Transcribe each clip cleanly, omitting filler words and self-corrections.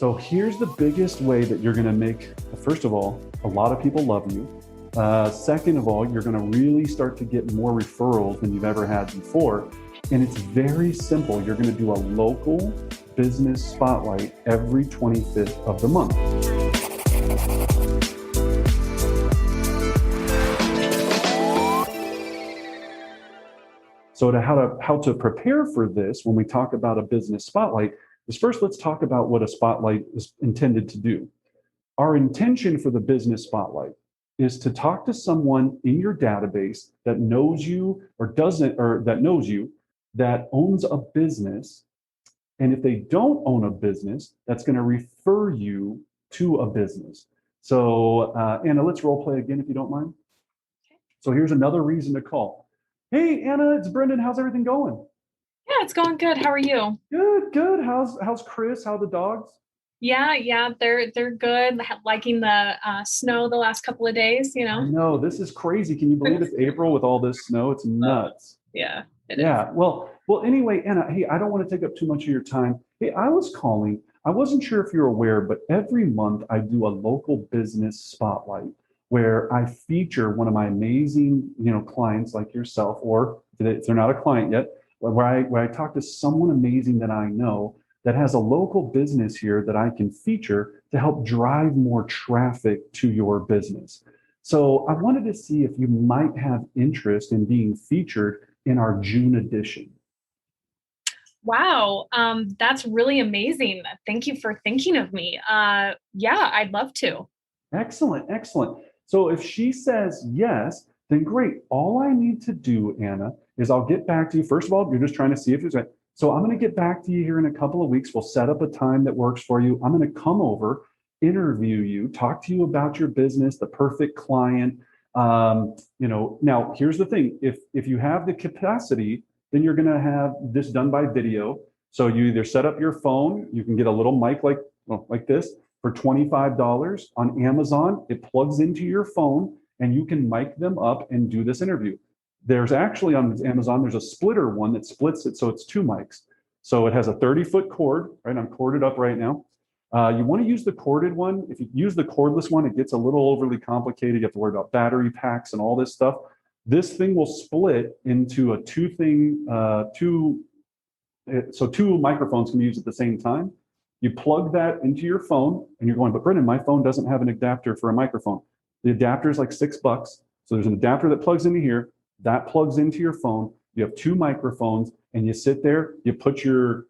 So here's the biggest way that you're going to make, first of all, a lot of people love you. Second of all, you're going to really start to get more referrals than you've ever had before. And it's very simple. You're going to do a local business spotlight every 25th of the month. So how to prepare for this when we talk about a business spotlight is first, let's talk about what a spotlight is intended to do. Our intention for the business spotlight is to talk to someone in your database that knows you or doesn't, or that knows you, that owns a business. And if they don't own a business, that's going to refer you to a business. So Anna, let's role play again if you don't mind. So here's another reason to call. Hey, Anna, it's Brendan. How's everything going? Yeah, it's going good. How are you? Good. How's Chris? How are the dogs? Yeah, they're good. Liking the snow the last couple of days, you I know. know, this is crazy. Can you believe it's April with all this snow? It's nuts. Yeah, it is. Yeah. Well. Anyway, Anna. Hey, I don't want to take up too much of your time. Hey, I was calling. I wasn't sure if you're aware, but every month I do a local business spotlight where I feature one of my amazing, clients like yourself, or if they're not a client yet, where I talk to someone amazing that I know that has a local business here that I can feature to help drive more traffic to your business. So I wanted to see if you might have interest in being featured in our June edition. Wow, that's really amazing. Thank you for thinking of me. Yeah, I'd love to. Excellent. So if she says yes, then great. All I need to do, Anna, is I'll get back to you. First of all, you're just trying to see if there's a, so I'm going to get back to you here in a couple of weeks. We'll set up a time that works for you. I'm going to come over, interview you, talk to you about your business, the perfect client. Now here's the thing. If you have the capacity, then you're going to have this done by video. So you either set up your phone, you can get a little mic like this for $25 on Amazon. It plugs into your phone and you can mic them up and do this interview. There's actually on Amazon, there's a splitter one that splits it so it's two mics. So it has a 30-foot cord, right? I'm corded up right now. You want to use the corded one. If you use the cordless one, it gets a little overly complicated. You have to worry about battery packs and all this stuff. This thing will split into a so two microphones can be used at the same time. You plug that into your phone and you're going, but Brendan, my phone doesn't have an adapter for a microphone. The adapter is like $6. So there's an adapter that plugs into here, that plugs into your phone. You have two microphones and you sit there, you put your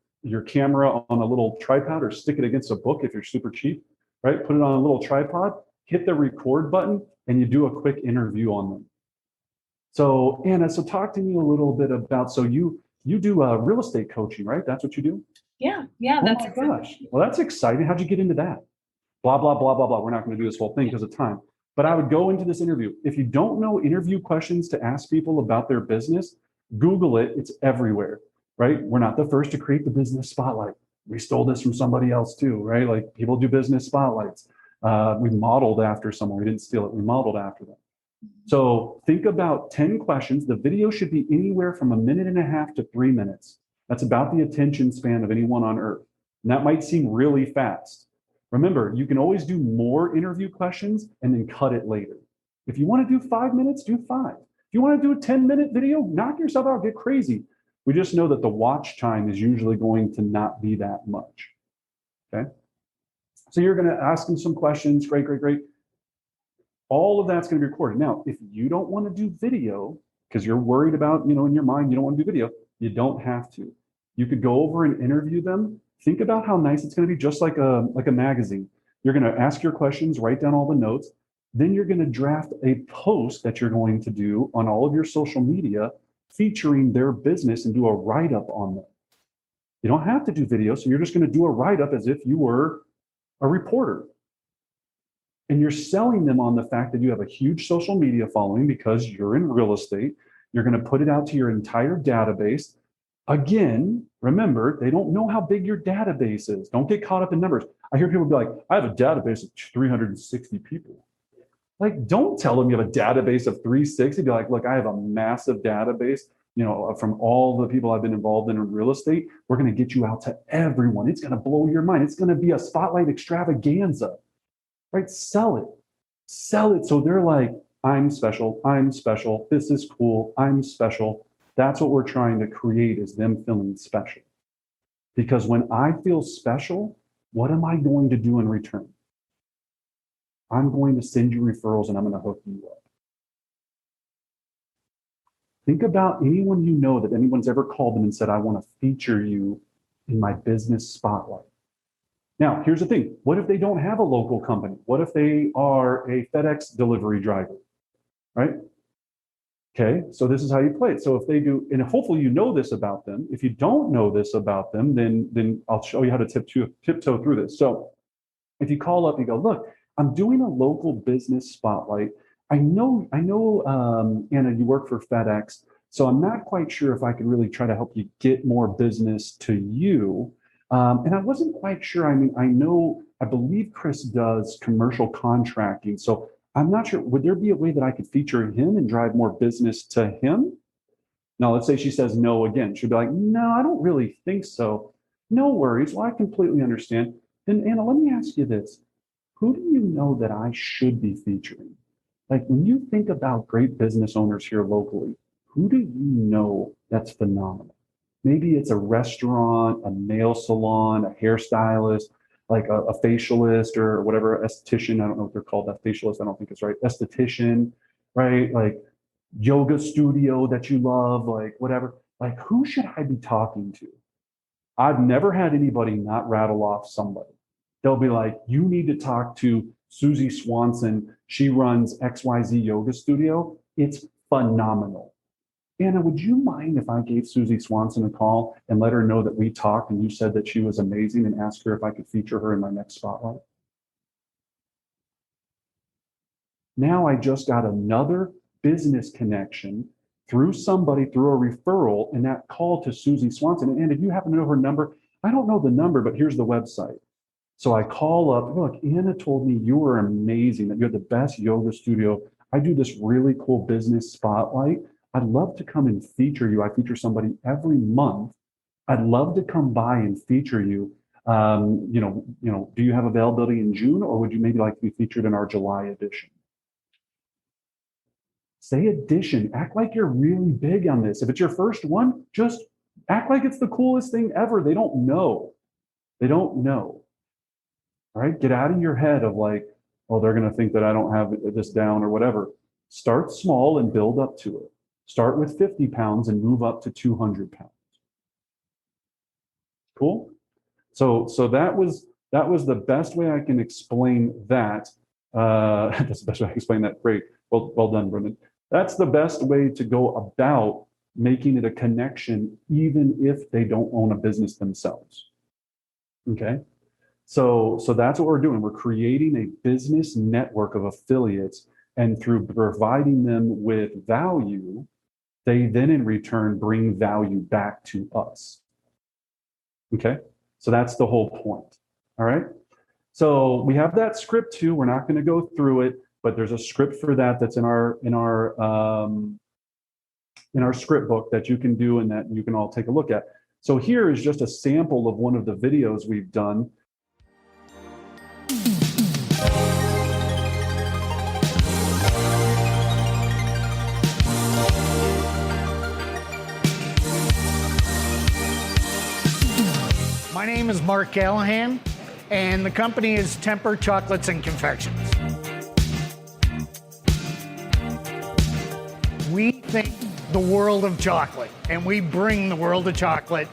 camera on a little tripod or stick it against a book if you're super cheap, right? Put it on a little tripod, hit the record button, and you do a quick interview on them. So Anna, so talk to me a little bit about, so you do real estate coaching, right? That's what you do? Yeah, Oh that's my gosh. Well, that's exciting. How'd you get into that? Blah, blah, blah, blah, blah. We're not going to do this whole thing because of time. But I would go into this interview. If you don't know interview questions to ask people about their business, Google it. It's everywhere, right? We're not the first to create the business spotlight. We stole this from somebody else too, right? Like people do business spotlights. We modeled after someone. We didn't steal it. We modeled after them. So think about 10 questions. The video should be anywhere from 1.5 to 3 minutes. That's about the attention span of anyone on earth. And that might seem really fast. Remember, you can always do more interview questions and then cut it later. If you want to do 5 minutes, do 5. If you want to do a 10-minute video, knock yourself out, get crazy. We just know that the watch time is usually going to not be that much. Okay. So you're going to ask them some questions. Great. All of that's going to be recorded. Now, if you don't want to do video because you're worried about, in your mind, you don't want to do video, you don't have to. You could go over and interview them. Think about how nice it's going to be, just like a magazine. You're going to ask your questions, write down all the notes. Then you're going to draft a post that you're going to do on all of your social media featuring their business and do a write-up on them. You don't have to do video, so you're just going to do a write-up as if you were a reporter. And you're selling them on the fact that you have a huge social media following because you're in real estate. You're going to put it out to your entire database. Again, remember, they don't know how big your database is. Don't get caught up in numbers. I hear people be like, I have a database of 360 people. Like, don't tell them you have a database of 360. Be like, look, I have a massive database from all the people I've been involved in real estate, we're going to get you out to everyone. It's going to blow your mind. It's going to be a spotlight extravaganza, right? Sell it. Sell it. So they're like, I'm special. I'm special. This is cool. I'm special. That's what we're trying to create, is them feeling special. Because when I feel special, what am I going to do in return? I'm going to send you referrals and I'm going to hook you up. Think about anyone you know that anyone's ever called them and said, I want to feature you in my business spotlight. Now, here's the thing. What if they don't have a local company? What if they are a FedEx delivery driver, right? Okay, so this is how you play it. So if they do, and hopefully you know this about them. If you don't know this about them, then I'll show you how to tiptoe through this. So if you call up, you go, look, I'm doing a local business spotlight. I know, Anna, you work for FedEx, so I'm not quite sure if I could really try to help you get more business to you. And I wasn't quite sure. I mean, I believe Chris does commercial contracting, so I'm not sure. Would there be a way that I could feature him and drive more business to him? Now, let's say she says no again. She'd be like, no, I don't really think so. No worries. Well, I completely understand. Then, Anna, let me ask you this. Who do you know that I should be featuring? Like, when you think about great business owners here locally, who do you know that's phenomenal? Maybe it's a restaurant, a nail salon, a hairstylist, like a facialist or whatever, esthetician. I don't know what they're called. That facialist, I don't think is right. Esthetician, right? Like yoga studio that you love, like whatever. Like, who should I be talking to? I've never had anybody not rattle off somebody. They'll be like, you need to talk to Susie Swanson. She runs XYZ Yoga Studio. It's phenomenal. Anna, would you mind if I gave Susie Swanson a call and let her know that we talked and you said that she was amazing, and ask her if I could feature her in my next spotlight? Now I just got another business connection through somebody, through a referral, and that call to Susie Swanson. And if you happen to know her number, I don't know the number, but here's the website. So I call up, look, Anna told me you were amazing, that you're the best yoga studio. I do this really cool business spotlight. I'd love to come and feature you. I feature somebody every month. I'd love to come by and feature you. Do you have availability in June, or would you maybe like to be featured in our July edition? Say edition. Act like you're really big on this. If it's your first one, just act like it's the coolest thing ever. They don't know. They don't know. All right, get out of your head of like, oh, they're going to think that I don't have this down or whatever. Start small and build up to it. Start with 50 pounds and move up to 200 pounds. Cool. So that was the best way I can explain that. That's the best way I can explain that. Great. Well done, Brendan. That's the best way to go about making it a connection, even if they don't own a business themselves. Okay. So that's what we're doing. We're creating a business network of affiliates, and through providing them with value, they then in return bring value back to us. Okay, so that's the whole point. All right. So we have that script too. We're not going to go through it, but there's a script for that that's in our script book that you can do and that you can all take a look at. So here is just a sample of one of the videos we've done. My name is Mark Callahan, and the company is Temper Chocolates and Confections. We think the world of chocolate, and we bring the world of chocolate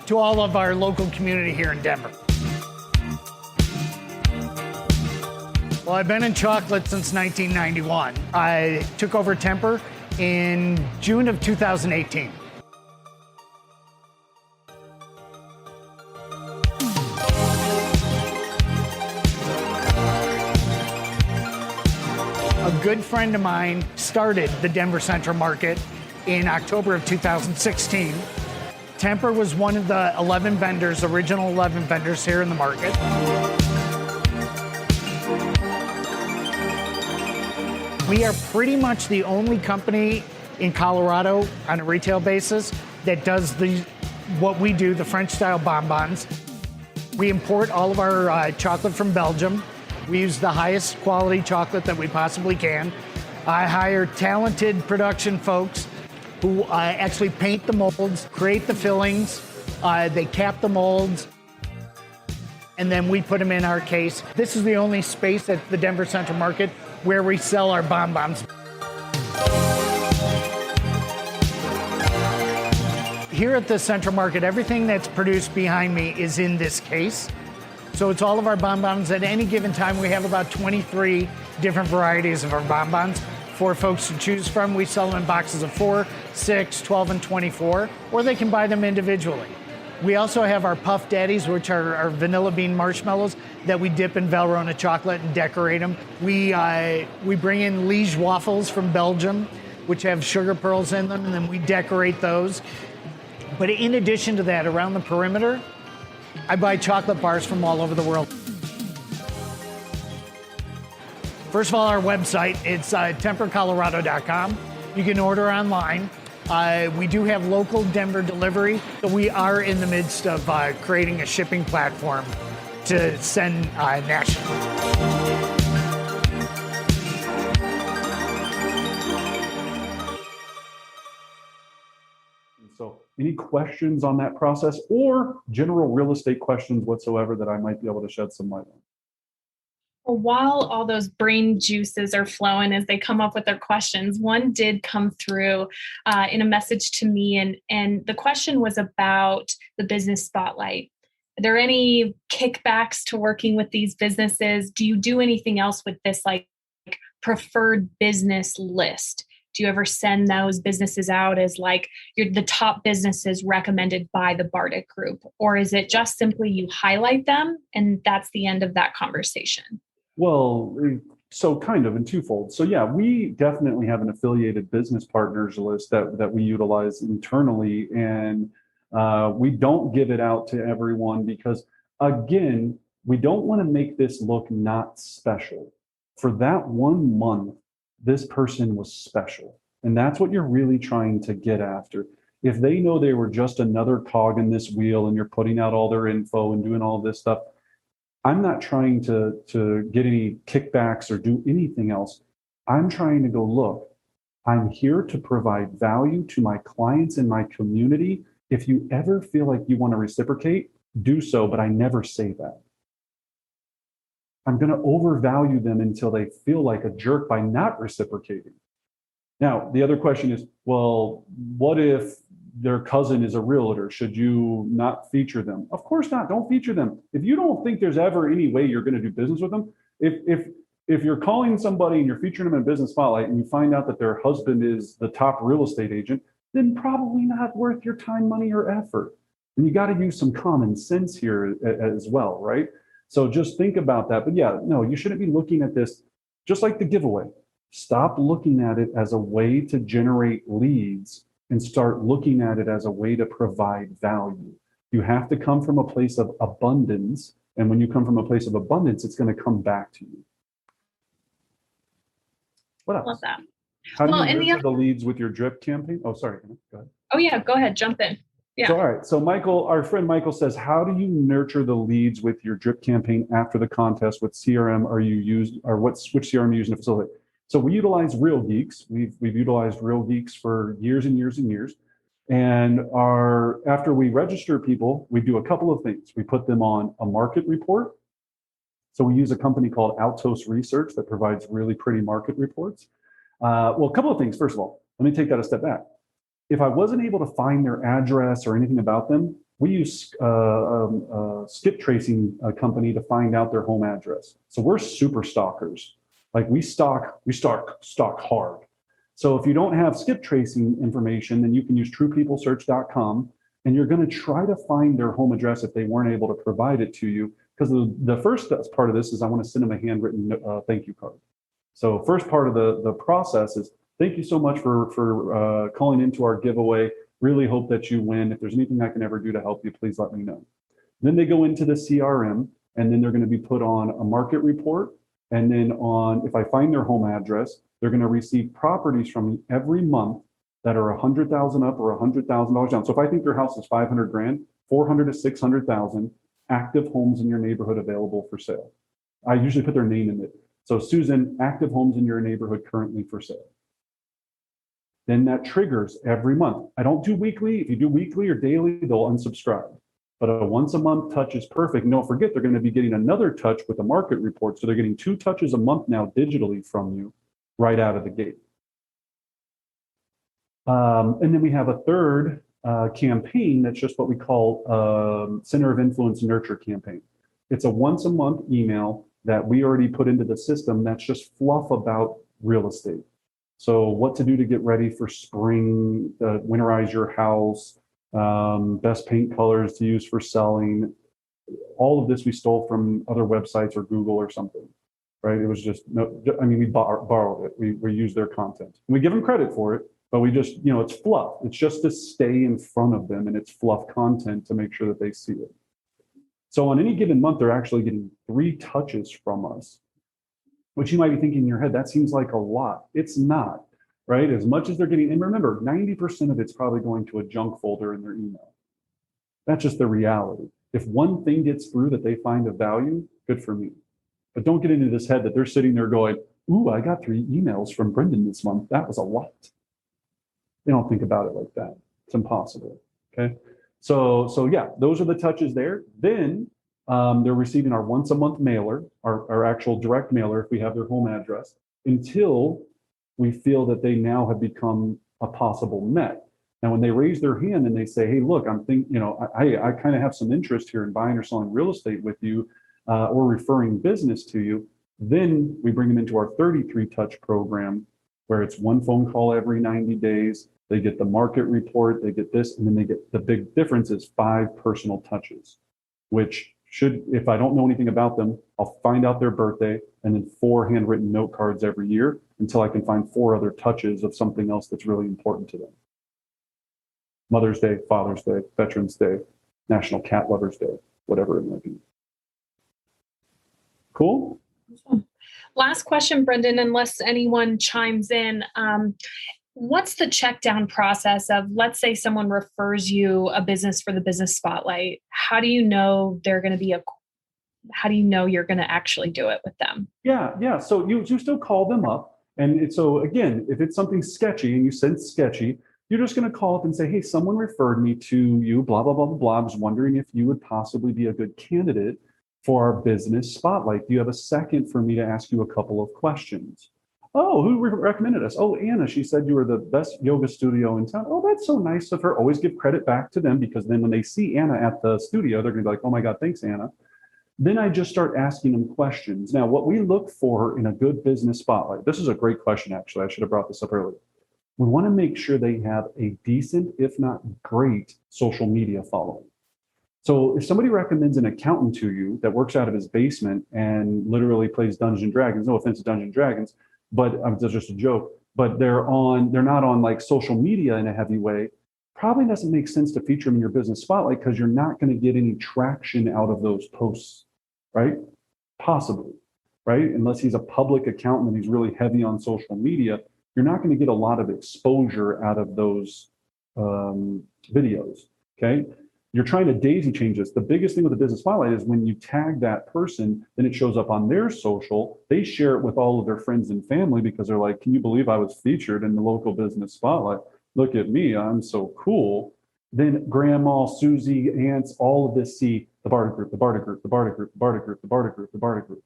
to all of our local community here in Denver. Well, I've been in chocolate since 1991. I took over Temper in June of 2018. A good friend of mine started the Denver Central Market in October of 2016. Temper was one of the 11 vendors, original 11 vendors here in the market. We are pretty much the only company in Colorado on a retail basis that does what we do, the French style bonbons. We import all of our chocolate from Belgium. We use the highest quality chocolate that we possibly can. I hire talented production folks who actually paint the molds, create the fillings, they cap the molds, and then we put them in our case. This is the only space at the Denver Central Market where we sell our bonbons. Here at the Central Market, everything that's produced behind me is in this case. So it's all of our bonbons. At any given time, we have about 23 different varieties of our bonbons for folks to choose from. We sell them in boxes of 4, 6, 12, and 24, or they can buy them individually. We also have our Puff Daddies, which are our vanilla bean marshmallows that we dip in Valrhona chocolate and decorate them. We bring in Liege waffles from Belgium, which have sugar pearls in them, and then we decorate those. But in addition to that, around the perimeter, I buy chocolate bars from all over the world. First of all, our website, it's tempercolorado.com. You can order online. We do have local Denver delivery. So we are in the midst of creating a shipping platform to send nationally. So any questions on that process or general real estate questions whatsoever that I might be able to shed some light on? Well, while all those brain juices are flowing as they come up with their questions, one did come through in a message to me, and the question was about the business spotlight. Are there any kickbacks to working with these businesses? Do you do anything else with this, like preferred business list? Do you ever send those businesses out as like the top businesses recommended by the Bardic Group? Or is it just simply you highlight them and that's the end of that conversation? Well, so kind of in twofold. So yeah, we definitely have an affiliated business partners list that we utilize internally, and we don't give it out to everyone because, again, we don't want to make this look not special. For that 1 month, this person was special. And that's what you're really trying to get after. If they know they were just another cog in this wheel and you're putting out all their info and doing all this stuff, I'm not trying to get any kickbacks or do anything else. I'm trying to go, look, I'm here to provide value to my clients and my community. If you ever feel like you want to reciprocate, do so, but I never say that. I'm going to overvalue them until they feel like a jerk by not reciprocating. Now, the other question is, well, what if their cousin is a realtor? Should you not feature them? Of course not. Don't feature them. If you don't think there's ever any way you're going to do business with them, if you're calling somebody and you're featuring them in Business Spotlight and you find out that their husband is the top real estate agent, then probably not worth your time, money, or effort. And you got to use some common sense here as well, right? So just think about that. But yeah, no, you shouldn't be looking at this just like the giveaway. Stop looking at it as a way to generate leads and start looking at it as a way to provide value. You have to come from a place of abundance. And when you come from a place of abundance, it's going to come back to you. What else? Love that. How do you nurture the leads with your drip campaign? Oh, sorry. Go ahead. Oh, yeah. Go ahead. Jump in. Yeah. So, all right. So Michael, our friend Michael says, how do you nurture the leads with your drip campaign after the contest? What CRM are you used, or which CRM are you using to facilitate? So we utilize Real Geeks. We've utilized Real Geeks for years and years and years. And after we register people, we do a couple of things. We put them on a market report. So we use a company called Altos Research that provides really pretty market reports. Well, a couple of things. First of all, let me take that a step back. If I wasn't able to find their address or anything about them, we use skip tracing company to find out their home address. So we're super stalkers. Like we stalk hard. So if you don't have skip tracing information, then you can use truepeoplesearch.com, and you're going to try to find their home address if they weren't able to provide it to you. Because the first part of this is I want to send them a handwritten thank you card. So first part of the process is thank you so much for calling into our giveaway. Really hope that you win. If there's anything I can ever do to help you, please let me know. Then they go into the CRM, and then they're going to be put on a market report. And then if I find their home address, they're going to receive properties from me every month that are 100,000 up or $100,000 down. So if I think your house is 500 grand, 400 to 600,000 active homes in your neighborhood available for sale. I usually put their name in it. So Susan, active homes in your neighborhood currently for sale. Then that triggers every month. I don't do weekly. If you do weekly or daily, they'll unsubscribe. But a once a month touch is perfect. And don't forget, they're going to be getting another touch with the market report. So they're getting 2 touches a month now digitally from you right out of the gate. And then we have a third campaign that's just what we call Center of Influence Nurture campaign. It's a once a month email that we already put into the system that's just fluff about real estate. So what to do to get ready for spring, winterize your house, best paint colors to use for selling. All of this we stole from other websites or Google or something, right? It was just, we borrowed it. We used their content. We give them credit for it, but we just, it's fluff. It's just to stay in front of them, and it's fluff content to make sure that they see it. So on any given month, they're actually getting 3 touches from us, which you might be thinking in your head, that seems like a lot. It's not, right? As much as they're getting, and remember, 90% of it's probably going to a junk folder in their email. That's just the reality. If one thing gets through that they find of value, good for me. But don't get into this head that they're sitting there going, ooh, I got 3 emails from Brendan this month. That was a lot. They don't think about it like that. It's impossible, okay? So yeah, those are the touches there. Then they're receiving our once a month mailer, our actual direct mailer if we have their home address, until we feel that they now have become a possible met. Now, when they raise their hand and they say, hey, look, I'm thinking, I kind of have some interest here in buying or selling real estate with you or referring business to you, then we bring them into our 33 touch program where it's 1 phone call every 90 days. They get the market report, they get this, and then they get the big difference is 5 personal touches, which should, if I don't know anything about them, I'll find out their birthday and then 4 handwritten note cards every year until I can find 4 other touches of something else that's really important to them. Mother's Day, Father's Day, Veterans Day, National Cat Lovers Day, whatever it might be. Cool? Last question, Brendan, unless anyone chimes in. What's the check down process of, let's say someone refers you a business for the business spotlight? How do you know they're going to be how do you know you're going to actually do it with them? Yeah. So you still call them up. And so again, if it's something sketchy and you sense sketchy, you're just going to call up and say, hey, someone referred me to you, blah, blah, blah, blah, blah. I was wondering if you would possibly be a good candidate for our business spotlight. Do you have a second for me to ask you a couple of questions? Oh, who recommended us? Oh, Anna, she said you were the best yoga studio in town. Oh, that's so nice of her. Always give credit back to them, because then when they see Anna at the studio, they're going to be like, oh my God, thanks, Anna. Then I just start asking them questions. Now, what we look for in a good business spotlight, this is a great question, actually. I should have brought this up earlier. We want to make sure they have a decent, if not great, social media following. So if somebody recommends an accountant to you that works out of his basement and literally plays Dungeons and Dragons, no offense to Dungeons and Dragons, but that's just a joke, but they're not on like social media in a heavy way, probably doesn't make sense to feature them in your business spotlight, because you're not going to get any traction out of those posts, right? Possibly, right? Unless he's a public accountant and he's really heavy on social media, you're not going to get a lot of exposure out of those videos, okay? You're trying to daisy chain this. The biggest thing with the business spotlight is when you tag that person, then it shows up on their social. They share it with all of their friends and family because they're like, can you believe I was featured in the local business spotlight? Look at me, I'm so cool. Then grandma, Susie, aunts, all of this see the Barter Group, the Barter Group, the Barter Group, the Barter Group, the Barter Group, the Barter Group.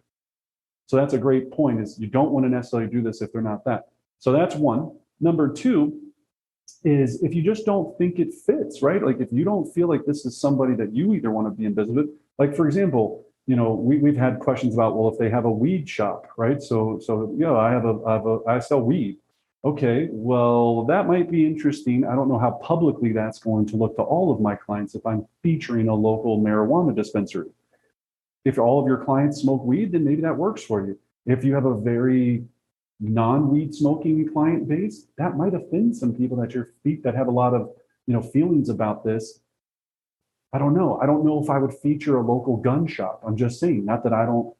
So that's a great point, is you don't want to necessarily do this if they're not that. So that's one. Number 2 is if you just don't think it fits, right? Like if you don't feel like this is somebody that you either want to be in business with, like for example, we've had questions about, well, if they have a weed shop, right? So I sell weed. Okay, well, that might be interesting. I don't know how publicly that's going to look to all of my clients if I'm featuring a local marijuana dispensary. If all of your clients smoke weed, then maybe that works for you. If you have a very non-weed smoking client base, that might offend some people that have a lot of feelings about this. I don't know. I don't know if I would feature a local gun shop. I'm just saying, not that I don't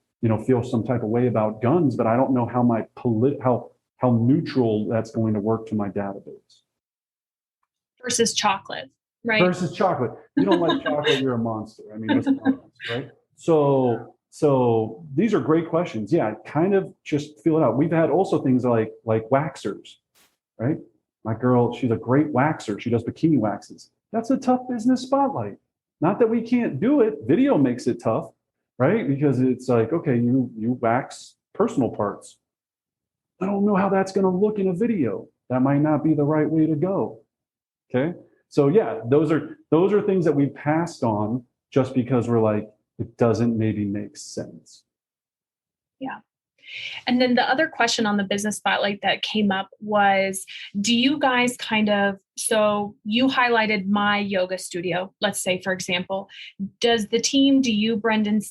feel some type of way about guns, but I don't know how how neutral that's going to work to my database. versus chocolate, right? Versus chocolate. You don't like chocolate, you're a monster. I mean, let's be honest, right? So these are great questions. Yeah, kind of just feel it out. We've had also things like waxers, right? My girl, she's a great waxer. She does bikini waxes. That's a tough business spotlight. Not that we can't do it. Video makes it tough, right? Because it's like, okay, you wax personal parts. I don't know how that's going to look in a video. That might not be the right way to go. Okay. So yeah, those are things that we passed on just because we're like, it doesn't maybe make sense. Yeah. And then the other question on the business spotlight that came up was, do you guys so you highlighted my yoga studio, let's say, for example, do you, Brendan,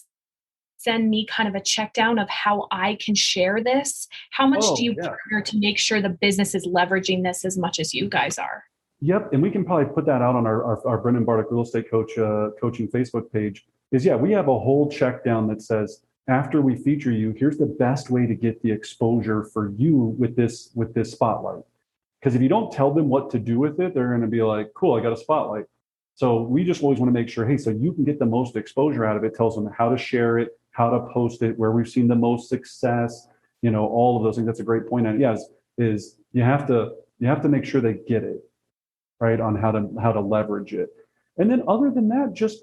send me kind of a check down of how I can share this? How much do you partner to make sure the business is leveraging this as much as you guys are? Yep. And we can probably put that out on our Brendan Bardick Real Estate Coaching Facebook page. We have a whole check down that says, after we feature you, here's the best way to get the exposure for you with this spotlight. Because if you don't tell them what to do with it, they're going to be like, cool, I got a spotlight. So we just always want to make sure, hey, so you can get the most exposure out of it. Tells them how to share it, how to post it, where we've seen the most success, all of those things. That's a great point. And is you have to make sure they get it, right, on how to leverage it. And then other than that, just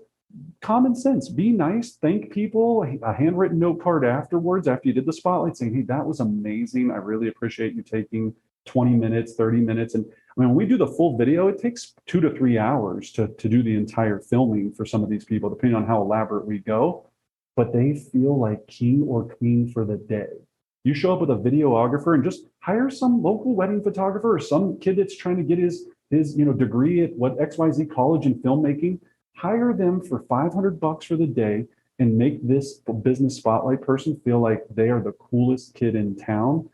common sense, be nice, thank people, a handwritten note card afterwards, after you did the spotlight, saying, hey, that was amazing. I really appreciate you taking 20 minutes, 30 minutes. And I mean, when we do the full video, it takes 2 to 3 hours to do the entire filming for some of these people, depending on how elaborate we go. But they feel like king or queen for the day. You show up with a videographer and just hire some local wedding photographer or some kid that's trying to get his degree at XYZ college in filmmaking. Hire them for $500 for the day and make this business spotlight person feel like they are the coolest kid in town.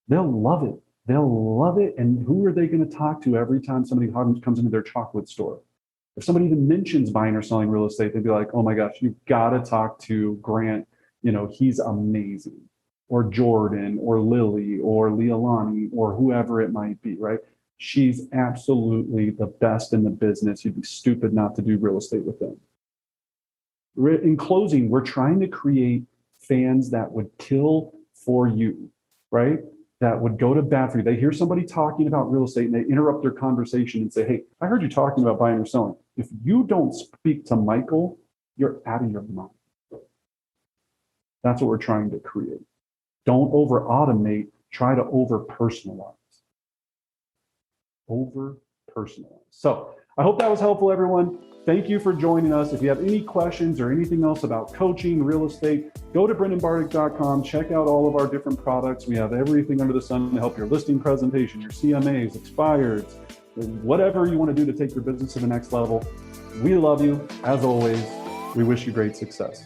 They'll love it. They'll love it. And who are they going to talk to every time somebody comes into their chocolate store? If somebody even mentions buying or selling real estate, they'd be like, oh my gosh, you've got to talk to Grant. He's amazing. Or Jordan or Lily or Leilani or whoever it might be, right? She's absolutely the best in the business. You'd be stupid not to do real estate with them. In closing, we're trying to create fans that would kill for you, right? That would go to bat for you. They hear somebody talking about real estate and they interrupt their conversation and say, hey, I heard you talking about buying or selling. If you don't speak to Michael, you're out of your mind. That's what we're trying to create. Don't over automate, try to over personalize. Over personalize. So I hope that was helpful, everyone. Thank you for joining us. If you have any questions or anything else about coaching, real estate, go to brendanbardick.com. Check out all of our different products. We have everything under the sun to help your listing presentation, your CMAs, expireds, whatever you want to do to take your business to the next level. We love you. As always, we wish you great success.